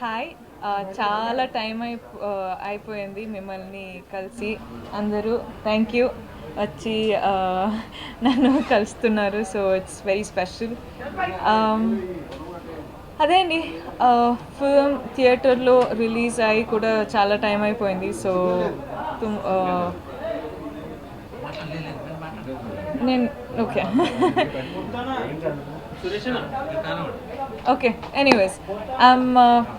Hi చాలా time అయిపోయింది మిమ్మల్ని కలిసి అందరూ థ్యాంక్ యూ వచ్చి నన్ను కలుస్తున్నారు సో ఇట్స్ వెరీ స్పెషల్ అదే అండి ఫిల్మ్ థియేటర్లో రిలీజ్ అయ్యి కూడా చాలా టైం అయిపోయింది సో నేను okay okay anyways I'm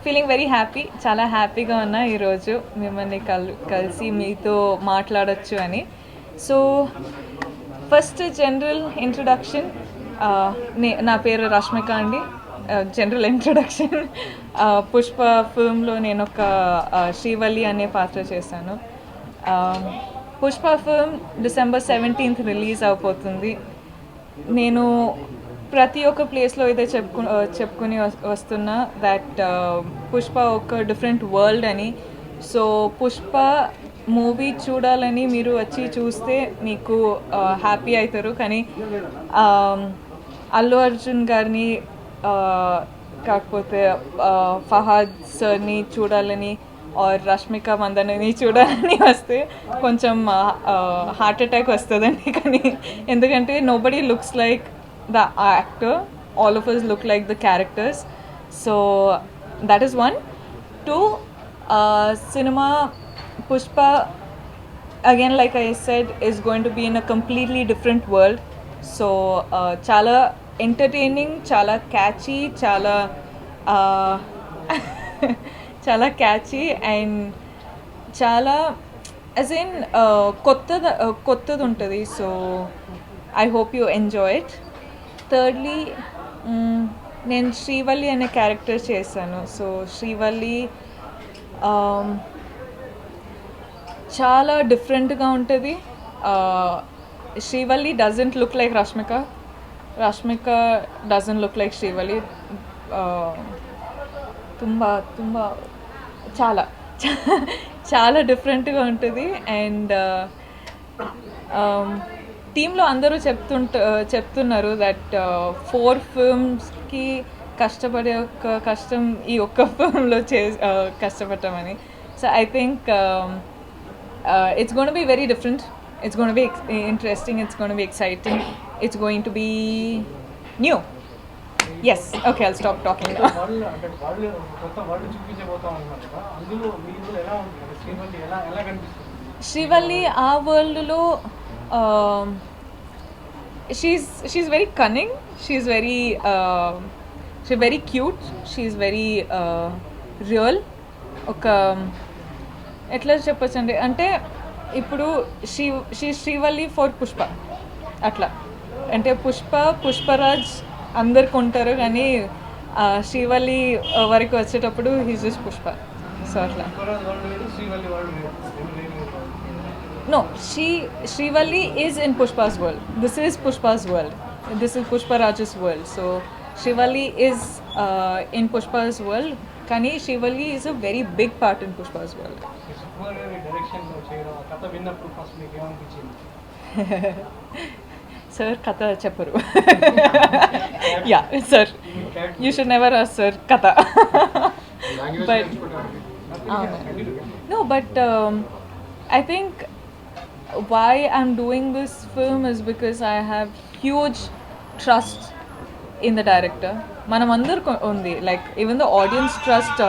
feeling very happy చాలా హ్యాపీగా ఉన్నా ఈరోజు మిమ్మల్ని కలిసి మీతో మాట్లాడచ్చు అని సో ఫస్ట్ జనరల్ ఇంట్రొడక్షన్ నా పేరు రష్మిక అండి జనరల్ ఇంట్రొడక్షన్ పుష్ప ఫిల్మ్లో నేను ఒక శ్రీవల్లి అనే పాత్ర చేశాను Pushpa film December 17th release అయిపోతుంది నేను ప్రతి ఒక్క ప్లేస్లో ఇదే చెప్పుకుని వస్తున్నా దట్ పుష్ప ఒక డిఫరెంట్ వరల్డ్ అని సో పుష్ప మూవీ చూడాలని మీరు వచ్చి చూస్తే మీకు హ్యాపీ అవుతారు కానీ అల్లు అర్జున్ గారిని కాకపోతే ఫహాద్ సార్ని చూడాలని ఆర్ రష్మిక మందనని చూడాలని వస్తే కొంచెం హార్ట్ అటాక్ వస్తుందండి కానీ ఎందుకంటే nobody looks like the actor, all of us look like the characters, so that is one. Two, cinema Pushpa again, like I said, is going to be in a completely different world, so chala entertaining, chala catchy, chala chala catchy and chala as in kottadu untadi, so I hope you enjoy it. Thirdly నేను శ్రీవల్లి అనే character చేశాను so Srivalli చాలా డిఫరెంట్గా ఉంటుంది Srivalli doesn't look like Rashmika doesn't look like Srivalli ತುಂಬ ತುಂಬ చాలా చాలా డిఫరెంట్గా ఉంటుంది అండ్ టీంలో అందరూ చెప్తున్నారు దట్ 4 ఫిల్మ్స్కి కష్టపడే ఒక కష్టం ఈ ఒక్క ఫిల్మ్లో కష్టపడటమని so I think it's gonna be very different it's gonna be interesting it's gonna be exciting it's going to be new yes okay I'll stop talking Srivalli ఆ వరల్డ్లో she's very cunning, she's very cute, she's very real ఒక ఎట్లా చెప్పచ్చండి అంటే ఇప్పుడు Srivalli for Pushpa అట్లా అంటే పుష్పరాజ్ అందరికి ఉంటారు కానీ శ్రీవల్లి వరకు వచ్చేటప్పుడు హీస్ జస్ట్ పుష్ప సో అట్లా No, Srivalli is in Pushpa's world. This is Pushpa's world. This is Pushpa Raj's world. So Srivalli is in Pushpa's world. Kani Srivalli is a very big part in Pushpa's world. Sir, Katha Chapuru. Yeah, sir. You should never ask sir Katha. But no, but I think why I'm doing this film is because I have huge trust in the director. Manam andaru undi like even the audience trust I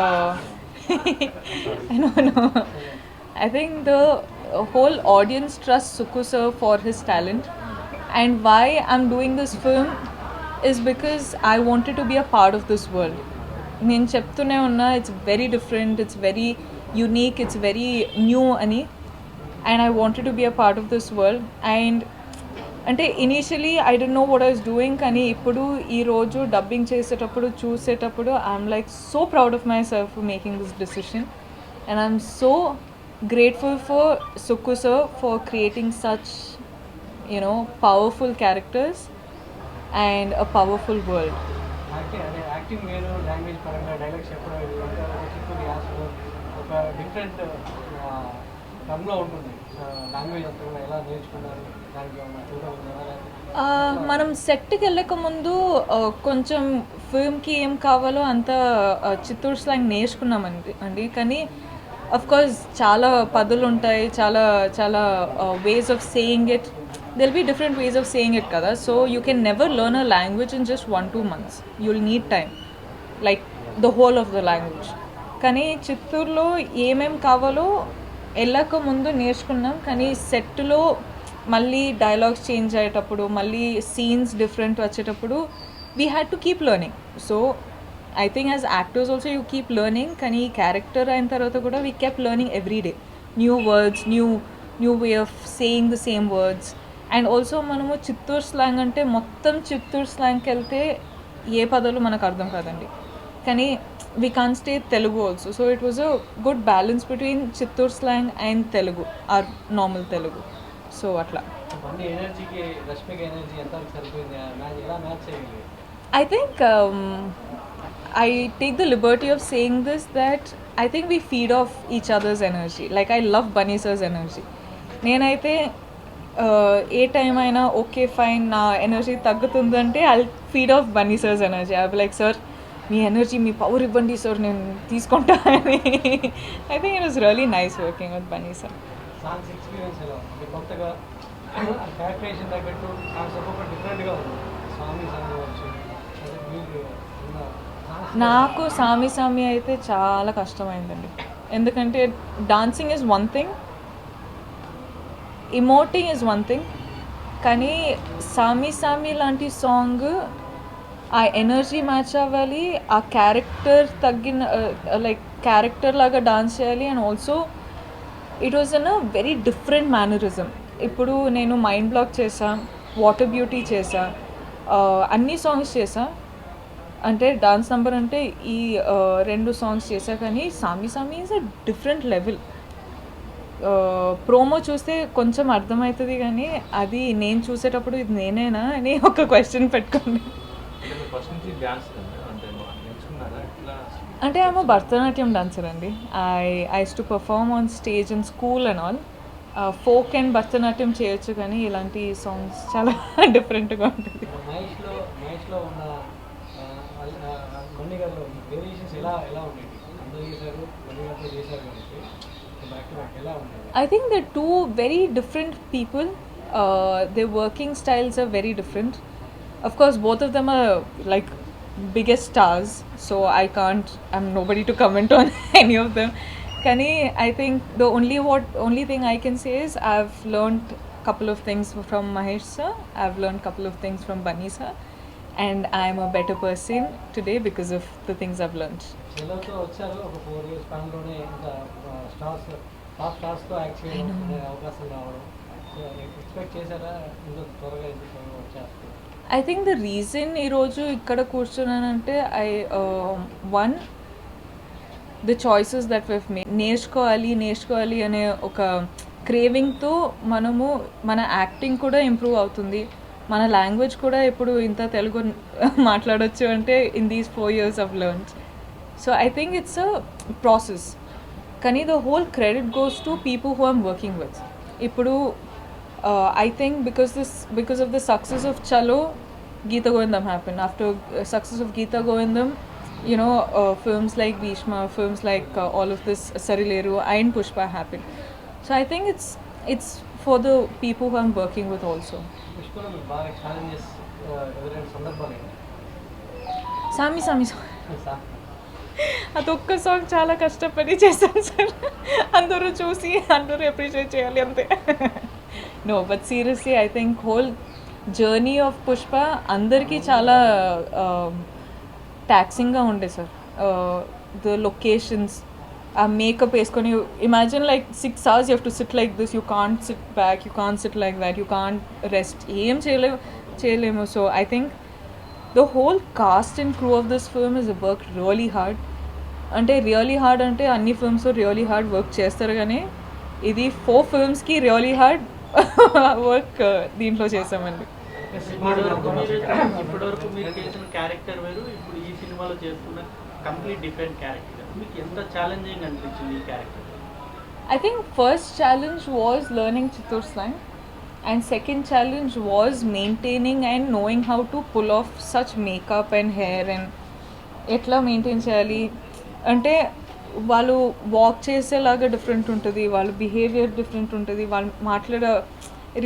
don't know. I think the whole audience trusts Sukku sir for his talent, and why I'm doing this film is because I wanted to be a part of this world. నేను చెప్తూనే ఉన్నా it's very different, it's very unique, it's very new ani, and I wanted to be a part of this world. And అంటే initially I don't know what I was doing కానీ ఇప్పుడు ఈరోజు dubbing చేసేటప్పుడు చూసేటప్పుడు I'm like so proud of my self for making this decision and I'm so grateful for Sukku sir for creating such you know powerful characters and a powerful world. Acting వేరు language పరంగా dialogues చెప్పడం ఒక different టర్మ్లో ఉంటుంది language అంతా కూడా ఎలా నేర్చుకున్నారు దానికి మనం సెట్కి వెళ్ళక ముందు కొంచెం ఫిల్మ్కి ఏం కావాలో అంత చిత్తూరు స్లాంగ్ నేర్చుకున్నామండి కానీ అఫ్ కోర్స్ చాలా పదులు ఉంటాయి, చాలా చాలా ways of saying it, they'll be different ways of saying it కదా. So you can never learn a language in just 1-2 months. You'll need time like the whole of the language. కానీ చిత్తూరులో ఏమేం కావాలో వెళ్ళక ముందు నేర్చుకున్నాం, కానీ సెట్లో మళ్ళీ డైలాగ్స్ చేంజ్ అయ్యేటప్పుడు, మళ్ళీ సీన్స్ డిఫరెంట్ వచ్చేటప్పుడు we had to keep learning. So I think as actors also you keep learning, కానీ క్యారెక్టర్ అయిన తర్వాత కూడా we keep learning every day. New words, new way of saying the same words. And also మనము Chittoor slang అంటే మొత్తం చిత్తూరు స్లాంగ్కి వెళ్తే ఏ పదాలు మనకు అర్థం కాదండి, కానీ we can stay Telugu also. So it was a good balance between Chittoor slang and Telugu, or normal Telugu. సో అట్లా అన్ని ఎనర్జీకి రష్మిక ఎనర్జీ ఎంతవరకు సరిపోయింది, ఎలా మ్యాచ్ చేయగలిగారు? I think I take the liberty of saying this that I think we feed off each other's energy. Like I love Bunny sir's energy. నేనైతే ఏ టైం అయినా ఓకే ఫైన్ నా ఎనర్జీ తగ్గుతుందంటే I feed off Bunny sir's energy. I be like sir మీ energy, మీ power ఇవ్వండి sir, నేను తీసుకుంటా అని. I think it was really nice working with Bunny sir. Songs experience ఎలా ఉంది? కొత్తగా క్యారెక్టరైజేషన్ తగ్గట్టు సాంగ్స్ ఒక్కొక్క డిఫరెంట్గా ఉంది. స్వామి సాంగ్ కావచ్చు, అదే మీకు ఉన్న నాకు సామి సామి అయితే చాలా కష్టమైందండి, ఎందుకంటే dancing is one thing, emoting is one thing, కానీ సామి సామి లాంటి సాంగ్ ఆ ఎనర్జీ మ్యాచ్ అవ్వాలి, ఆ క్యారెక్టర్ తగ్గిన లైక్ క్యారెక్టర్ లాగా డాన్స్ చేయాలి. And also it was an a very different mannerism. ఇప్పుడు నేను మైండ్ బ్లాక్ చేసా, వాటర్ బ్యూటీ చేసా, అన్ని సాంగ్స్ చేసా, అంటే డాన్స్ నెంబర్ అంటే ఈ 2 సాంగ్స్ చేసా, కానీ సామి సామి is a different level. Promo చూస్తే కొంచెం అర్థమవుతుంది, కానీ అది నేను చూసేటప్పుడు ఇది నేనేనా అని ఒక క్వశ్చన్ పెట్టుకోండి. అంటే ఆమె భరతనాట్యం డాన్సర్ అండి. I to perform on stage in school and all. Folk and Bharatanatyam చేయొచ్చు, కానీ ఇలాంటి సాంగ్స్ చాలా డిఫరెంట్గా ఉంటుంది. మహేష్లో ఉన్న కొన్ని గారిలో వేరియేషన్స్ ఎలా ఉండేవి? అందరూ చేశారు, కొన్ని గారిలో చేశారు కాబట్టి బ్యాక్ టు బ్యాక్ ఎలా ఉండేది? I think they're two very different people. Their working styles are very different. Of course, both of them are like biggest stars, so I'm nobody to comment on any of them. Kani, I think the only thing I can say is I've learned couple of things from Mahesh sir. I've learned couple of things from Bunny sir, and I'm a better person today because of the things I've learned. చెల్లతో వచ్చారు ఒక 4 years స్పాన్లోనే ఇంకా stars, top స్టార్స్తో act చేయడం అవకాశం రావడం, so expect చేశారా ఇంత త్వరగా వచ్చేస్తారు? I think the reason ఈరోజు ఇక్కడ కూర్చున్నానంటే one the choices that we've made. నేర్చుకోవాలి అనే ఒక క్రేవింగ్తో మనము మన యాక్టింగ్ కూడా ఇంప్రూవ్ అవుతుంది, మన లాంగ్వేజ్ కూడా ఇప్పుడు ఇంత తెలుగు మాట్లాడొచ్చు అంటే in these 4 years I've learned. So I think it's a process, కానీ the whole credit goes to people who I'm working with. ఇప్పుడు I think because of the success of Chalo, Geeta Govindam happened. After success of Geeta Govindam, you know, films like Bhishma, films like all of this Sarileru and Pushpa happened. So I think it's for the people who I'm working with also. పుష్పలో మీకు బాగా challenges ఎదురైన సందర్భాలు సామి అదొక్క song చాలా కష్టపడి చేశాను sir, అందరూ చూసి అందరూ అప్రిషియేట్ చేయాలి అంతే. No but seriously I think whole journey of Pushpa అందరికీ చాలా ట్యాక్సింగ్గా ఉండే సార్. ద లొకేషన్స్, ఆ మేకప్ వేసుకొని imagine like 6 hours you have to sit like this, you can't sit back, you can't sit like that, you can't rest, ఏం చేయలేము. So I think the whole cast and crew of this film has worked really hard. అంటే really hard అంటే అన్ని films really hard work చేస్తారు, కానీ ఇది 4 filmsకి really hard work దీంట్లో చేసామండి. ఇప్పటివరకు మీరు చేసిన క్యారెక్టర్ వేరు, ఇప్పుడు ఈ సినిమాలో చేస్తున్న కంప్లీట్ డిఫరెంట్ క్యారెక్టర్, మీకు ఎంత ఛాలెంజింగ్ అనిపించింది ఈ character? I think first challenge was learning Chittoor slang. And second challenge was maintaining and knowing how to pull off such makeup and hair and ఎట్లా మెయింటైన్ చేయాలి అంటే వాళ్ళు వాక్ చేసేలాగా different ఉంటుంది, వాళ్ళ బిహేవియర్ డిఫరెంట్ ఉంటుంది, వాళ్ళు మాట్లాడే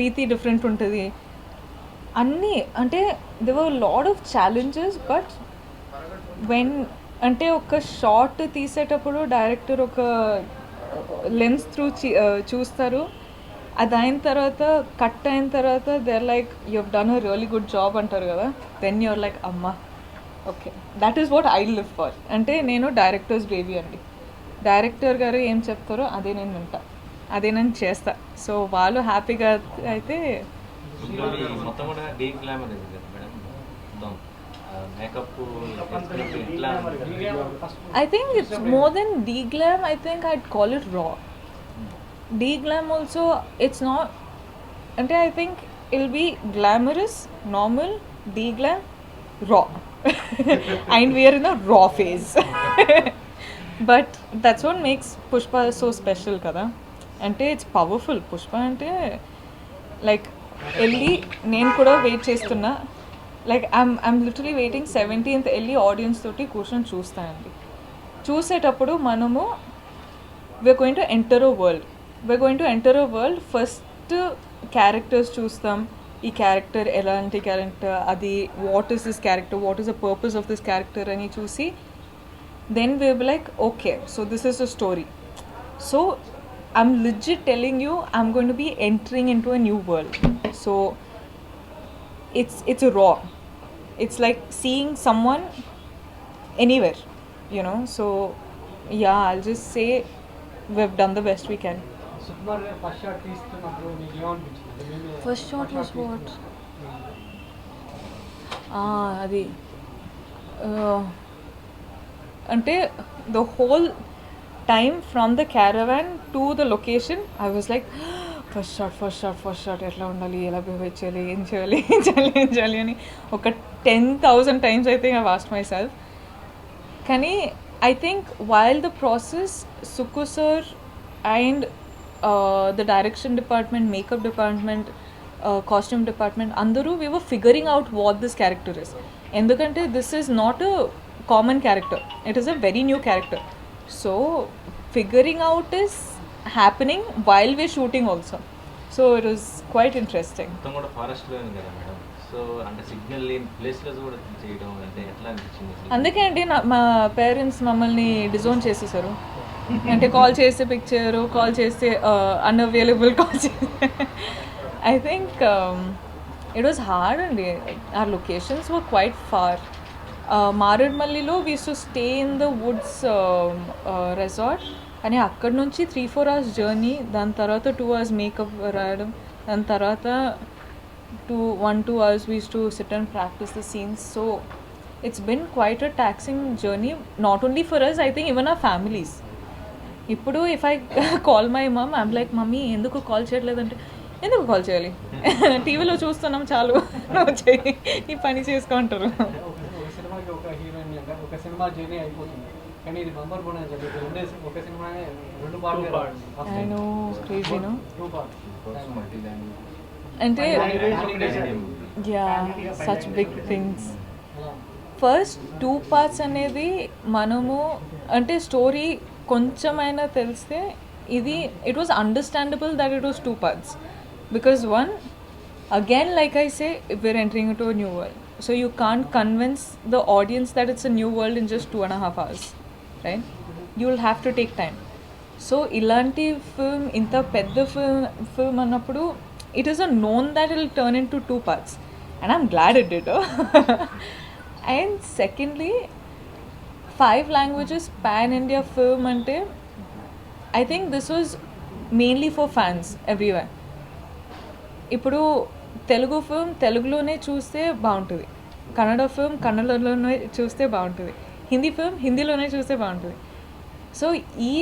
రీతి డిఫరెంట్ ఉంటుంది అన్నీ. అంటే they were lot of challenges. But when అంటే ఒక షార్ట్ తీసేటప్పుడు డైరెక్టర్ ఒక లెన్స్ త్రూ చూస్తారు, అది అయిన తర్వాత కట్ అయిన తర్వాత they are like you have done a really good job అంటారు కదా, దెన్ యు ఆర్ లైక్ అమ్మా okay that is what I live for. అంటే నేను డైరెక్టర్స్ బేబీ అండి, డైరెక్టర్ గారు ఏం చెప్తారో అదే నేను వింటా, అదే నేను చేస్తా. సో వాళ్ళు హ్యాపీగా అయితే మొత్తం కూడా డీ గ్లామర్ ఇది కదా మేడం, మొత్తం మేకప్ ఎట్లా I think it's more than D-glam. I think I'd call it raw. D-glam also, it's not. And I think it'll be glamorous, normal, D-glam, raw. And we are in a raw phase. But that's what makes Pushpa so special, kada. And it's powerful. Pushpa ante like elli నేను కూడా wait చేస్తున్నా. Like I'm literally waiting 17th వెళ్ళి audience తోటి కూర్చొని చూస్తానండి. చూసేటప్పుడు మనము we are going to enter a world. First characters చూస్తాం, ఈ క్యారెక్టర్ ఎలాంటి క్యారెక్టర్, అది what is this character, what is the purpose of this character అని చూసి then we be like okay so this is the story. So I'm legit telling you I'm going to be entering in to a new world. So it's raw. It's like seeing someone anywhere, you know. So yeah, I'll just say we've done the best we can. Sukumar గారు first shot తీస్తున్నప్పుడు మీకు ఏమనిపించింది? First shot was what? అది అంటే the whole time from the caravan to the location I was like first shot ఎట్లా ఉండాలి, ఎలా behave చేయాలి, ఏం చేయాలి అని ఒక 10,000 times I think I've asked myself. కానీ I think while the process, Suku sir and the direction department, makeup department, costume department, అందరూ we were figuring out what this character is. ఎందుకంటే this is not a common character, it is a very new character. So figuring out is happening while we're shooting also. So it was quite interesting. మొత్తం కూడా ఫారెస్ట్లో ఉంది కదా madam, so అంటే signal లేని ప్లేస్లో కూడా చేయడం అంటే ఎట్లా అనిపించింది? అందుకే అండి మా పేరెంట్స్ మమ్మల్ని డిజోన్ చేసేసారు. అంటే కాల్ చేస్తే పిక్ చేయరు, కాల్ చేస్తే అన్అవైలబుల్ కాల్ చేస్తే. I think it was hard అండి. Our locations were quite far. మారేడుమల్లిలో we to stay in the woods resort, కానీ అక్కడ నుంచి 3-4 hours జర్నీ, దాని తర్వాత 2 hours మేకప్ రాయడం, దాని తర్వాత 1-2 hours we used to sit and practice the scenes. So it's been quite a taxing journey, not only for us, I think even our families. ఇప్పుడు if I call my mom, I'm like mummy ఎందుకు call చేయట్లేదంటే, ఎందుకు call చేయాలి, టీవీలో చూస్తున్నాం చాలు, నువ్వు చేయి ఈ పని చేసుకుంటారు. ఒక సినిమాకి ఒక హీరోయిన్ లాగా ఒక సినిమా జర్నీ అయిపోతుంది, కానీ ఇది బంపర్ కూడా జరిగింది. ఒక సినిమానే 2 పార్ట్లు. I know, crazy, no? 2 parts. అంటే yeah, such big things. First 2 parts అనేది మనము అంటే స్టోరీ కొంచెమైనా తెలిస్తే ఇది it was understandable that it was 2 parts. Because one, again like I say, we're entering into a new world. So you can't convince the audience that it's a new world in just 2.5 hours, right? You'll have to take time. So ilanti film, inta pedda film annappudu, it is a known that it will turn into 2 parts. And I'm glad it did. And secondly, 5 languages pan-India film ante, I think this was mainly for fans everywhere. ఇప్పుడు Telugu film తెలుగులోనే చూస్తే బాగుంటుంది, Kannada film కన్నడలోనే చూస్తే బాగుంటుంది, Hindi film హిందీలోనే చూస్తే బాగుంటుంది. So ఈ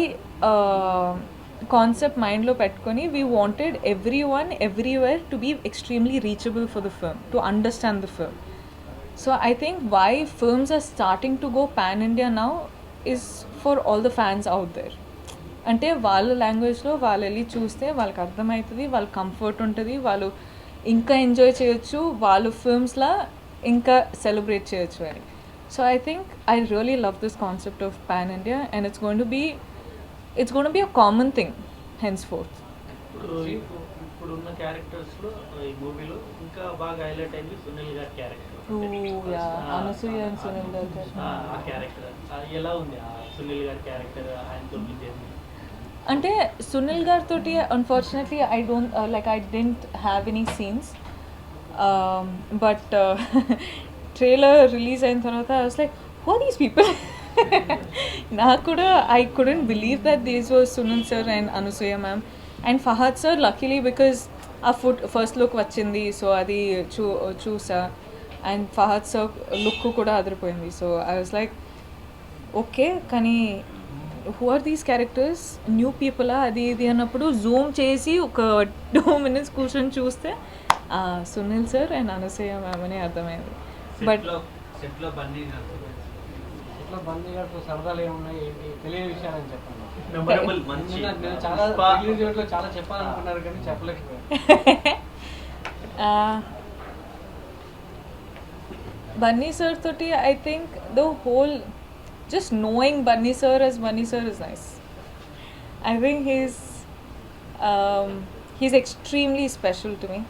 concept మైండ్లో పెట్టుకొని we wanted everyone everywhere to be extremely reachable for the film, to understand the film. So I think why films are starting to go pan India now is for all the fans out there. అంటే వాళ్ళ లాంగ్వేజ్లో వాళ్ళు వెళ్ళి చూస్తే వాళ్ళకి అర్థమవుతుంది, వాళ్ళ comfort ఉంటుంది, వాళ్ళు ఇంకా ఎంజాయ్ చేయొచ్చు, వాళ్ళు ఫిల్మ్స్లా ఇంకా సెలబ్రేట్ చేయొచ్చు అని. So I think I really love this concept of pan India and it's going to be a common thing henceforth. ఇప్పుడున్న క్యారెక్టర్స్లో ఈ మూవీలో ఇంకా బాగా హైలైట్ అయింది సునీల్ గారి క్యారెక్టర్. అనసూయ అండ్ సునీల్ గారు ఆ క్యారెక్టర్ ఎలా ఉంది? ఆ సునీల్ గారి క్యారెక్టర్ ఆయనతో మీ జర్నీ? అంటే సునీల్ గారితో unfortunately I didn't have any scenes, but trailer release అయిన తర్వాత I was like who are these people. నాకు కూడా I couldn't believe that these was Sunil sir and Anasuya ma'am and Fahadh sir. Luckily because ఆ first look వచ్చింది, so అది చూసా and Fahadh sir look కూడా అదిరిపోయింది. So I was like okay, కానీ who are these characters, new పీపులా అది ఇది అన్నప్పుడు జూమ్ చేసి ఒక 2 minutes కూర్చొని చూస్తే Sunil sir and Anasuya ma'am అని అర్థమైంది. బట్ ఇట్లా బండి గారితో సరదాలు ఏమున్నాయి ఏంటి తెలియని విషయాలని చెప్పండి. మెమరబుల్ మంచి నేను చాలా రిలీజ్ ఈవెంట్లో చాలా చెప్పాలనుకున్నారు కానీ చెప్పలేకపోయాను. Bunny sir toti, I think the whole just knowing Bunny sir as Bunny sir is nice. I think he's extremely special to me.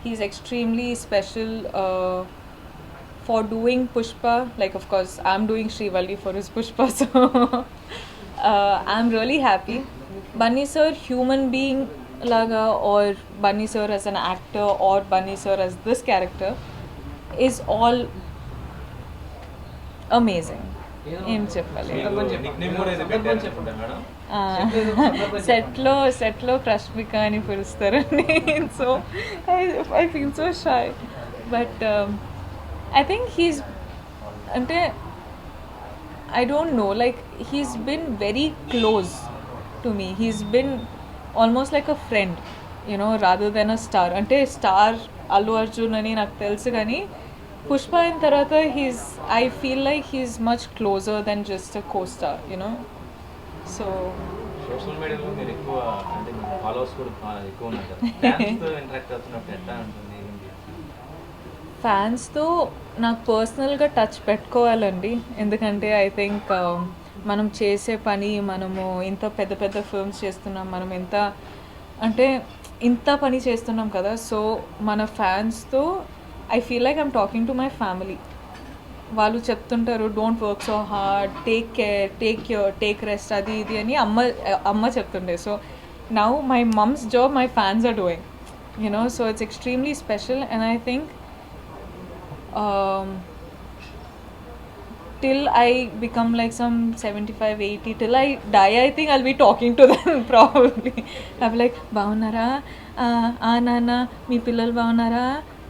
He's extremely special for doing Pushpa. Like of course I'm doing Srivalli for his Pushpa, so I'm really happy. Bunny sir human being laga, or Bunny sir as an actor, or Bunny sir as this character is all amazing. ఏం చెప్పాలి, సెట్లో రష్మిక అని పిలుస్తారండి. So I feel so shy, but I think he's అంటే I don't know, like he's been very close to me. He's been almost like a friend, you know, rather than a star. అంటే star Allu Arjun అని నాకు తెలుసు, కానీ పుష్ప అయిన తర్వాత I feel like he's much closer than just a co-star, you know. So social మీడియాలో మీరు ఎక్కువ అంటే ఫాలోవర్స్ కూడా ఎక్కువ ఉన్నారు కదా, ఫ్యాన్స్తో ఇంటరాక్ట్ అవుతున్నప్పుడు ఎట్లా ఉంటుంది? ఫ్యాన్స్తో నాకు పర్సనల్గా టచ్ పెట్టుకోవాలండి, ఎందుకంటే ఐ థింక్ మనం చేసే పని, మనము ఇంత పెద్ద పెద్ద ఫిల్మ్స్ చేస్తున్నాం, మనం ఇంత పని చేస్తున్నాం కదా. సో మన ఫ్యాన్స్తో I feel like I'm talking to my family. వాళ్ళు చెప్తుంటారు don't work so hard, take care, take rest, అది ఇది అని అమ్మ చెప్తుండే. So now my mum's job my fans are doing, you know. So it's extremely special and I think till I become like some 75, 80, till I die, I think I'll be talking to them probably. I'll be like, బాగున్నారా, నాన్న మీ పిల్లలు బాగున్నారా,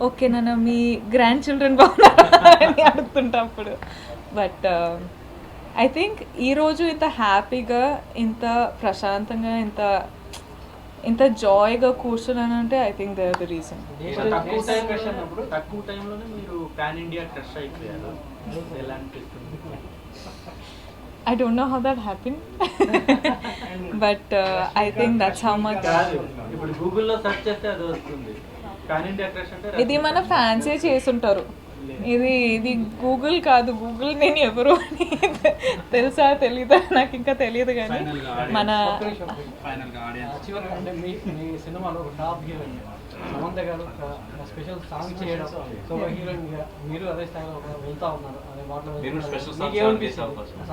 okay నాన్న మీ grand children బాగున్నారా అని అడుగుతుంటప్పుడు. But I think ఈరోజు ఇంత హ్యాపీగా, ఇంత ప్రశాంతంగా, ఇంత జాయ్గా కూర్చున్నానంటే I think they are the reason. తక్కువ టైంలోనే మీరు పాన్ ఇండియా క్రష్ అయిపోయారు, ఎలా అనిపిస్తుంది? I don't know how that happened, but I think that's how much. ఇప్పుడు గూగుల్లో సెర్చ్ చేస్తే అది వస్తుంది, పాన్ ఇండియా క్రష్ అంటే. ఇది మన ఫ్యాన్సే చేసుంటారు, ఇది గూగుల్ కాదు. గూగుల్ నేను ఎవరు అని తెలుసా తెలీదా నాకు ఇంకా తెలియదు, కానీ మన అంటే మీ సినిమాలో ఒక టాప్ హీరోయిన్ సమంత గారు స్పెషల్ సాంగ్ చేయడం, సో హీరోయిన్ మీరు అదే స్థాయిలో వెళ్తా ఉన్నారు, అదే వాటిలో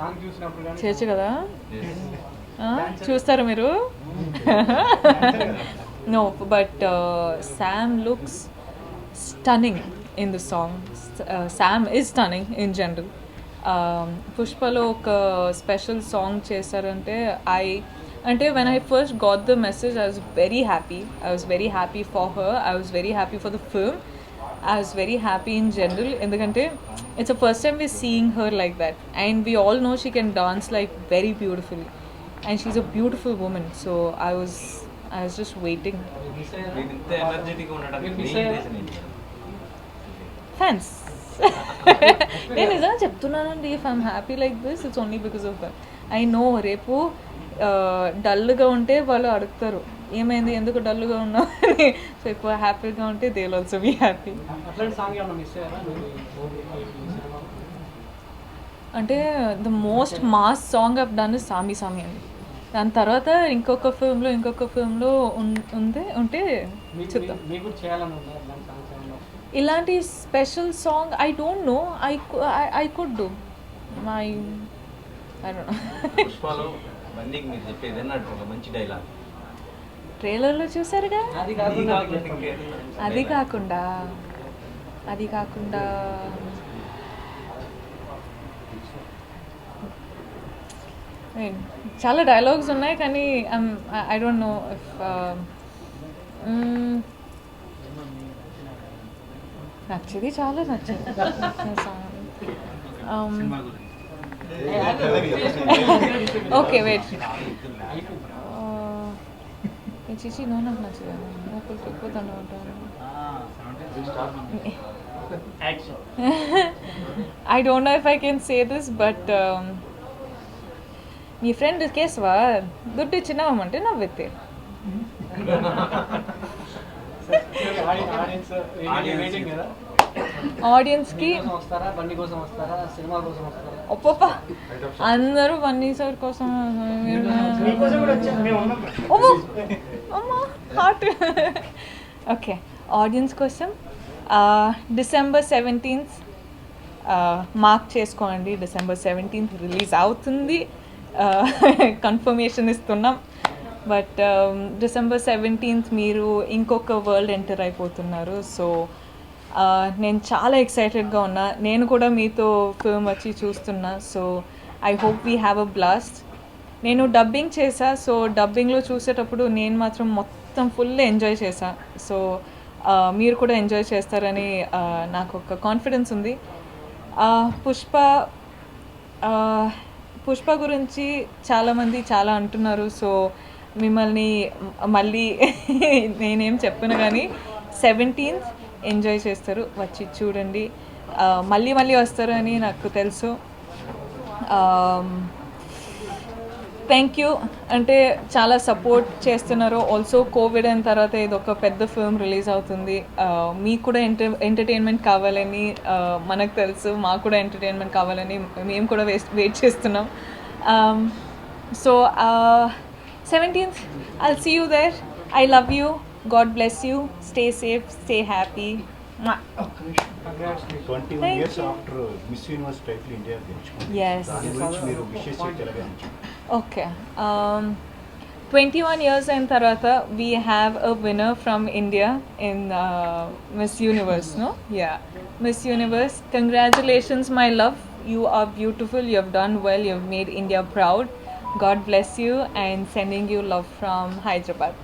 సాంగ్ చూసినప్పుడు కానీ చేయొచ్చు కదా. చూస్తారా మీరు? No, but Sam looks stunning in the song. Sam is stunning in general. Pushpalo oka special song chesarante when I first got the message, I was very happy. I was very happy for her. I was very happy for the film. I was very happy in general. Endukante it's the first time we're seeing her like that, and we all know she can dance like very beautifully, and she's a beautiful woman. So I was just waiting. Fans. నేను నిజంగా చెప్తున్నానండి, if I'm happy like this it's only because of that. I know రేపు డల్గా ఉంటే వాళ్ళు అడుగుతారు ఏమైంది ఎందుకు డల్గా ఉన్నావు అని. సో ఎక్కువ హ్యాపీగా ఉంటే they will also be happy. అట్లాంటి సాంగ్ ఏమన్నా మిస్ అయ్యారా మీరు ఈ సినిమాలో? అంటే the most mass song of done Saami Saami అండి. దాని తర్వాత ఇంకొక ఫిల్మ్లో ఉంటే చూద్దాం. మీకు కూడా చేయాలని ఉందా అట్లాంటి సాంగ్స్ ఏమన్నా? ఇలాంటి special song I don't know. I could do my I don't know. పుష్పలో బందీకి మీరు చెప్పేది అన్నట్టు ఒక మంచి డైలాగ్ ట్రైలర్లో చూసారుగా. అది కాకుండా అది కాకుండా చాలా డైలాగ్స్ ఉన్నాయి కానీ ఐ డోంట్ నో ఇఫ్ నచ్చేది చాలా నచ్చింది ఓకే వెయిట్ చిచి నో నాకు నచ్చదు ఒకరికి ఎక్కువ దండ I don't know if I can say this but మీ ఫ్రెండ్ కేశవా దుడ్డు ఇచ్చినామంటే నవ్వెత్తే. ఆడియన్స్ వెయిటింగ్ కదా, ఆడియన్స్కి వస్తారా బండి కోసం వస్తారా సినిమా కోసం వస్తారా? ఒప్ప అందరూ బన్నీ సార్ కోసం హార్ట్. ఓకే ఆడియన్స్ కోసం December 17th మార్క్ చేసుకోండి. December 17th రిలీజ్ అవుతుంది. కన్ఫర్మేషన్ ఇస్తున్నాం. బట్ December 17th మీరు ఇంకొక వరల్డ్ ఎంటర్ అయిపోతున్నారు. సో నేను చాలా ఎక్సైటెడ్గా ఉన్నా. నేను కూడా మీతో ఫిల్మ్ వచ్చి చూస్తున్నా. So I hope we have a blast. నేను డబ్బింగ్ చేశా. సో డబ్బింగ్లో చూసేటప్పుడు నేను మాత్రం మొత్తం ఫుల్ ఎంజాయ్ చేశా. సో మీరు కూడా ఎంజాయ్ చేస్తారని నాకు ఒక కాన్ఫిడెన్స్ ఉంది. పుష్ప గురించి చాలామంది చాలా అంటున్నారు. సో మిమ్మల్ని మళ్ళీ నేనేం చెప్పను కానీ 17th ఎంజాయ్ చేస్తారు, వచ్చి చూడండి. మళ్ళీ వస్తారు అని నాకు తెలుసు. Thank you. అంటే చాలా సపోర్ట్ చేస్తున్నారు. ఆల్సో కోవిడ్ అయిన తర్వాత ఇది ఒక పెద్ద ఫిల్మ్ రిలీజ్ అవుతుంది. మీకు కూడా ఎంటర్టైన్మెంట్ కావాలని మనకు తెలుసు, మాకు కూడా ఎంటర్టైన్మెంట్ కావాలని మేము కూడా వెయిట్ చేస్తున్నాం. So 17th I'll see you there. I love you. God bless you. Stay safe. Stay happy. 21 years after Miss Universe title India గెలుచుకుంది. Yes. దాని గురించి మీరు విషెస్ చెప్పగలరా? Okay. 21 years in Tarata, we have a winner from India in Miss Universe, no? Yeah. Miss Universe, congratulations, my love. You are beautiful. You have done well. You have made India proud. God bless you and sending you love from Hyderabad.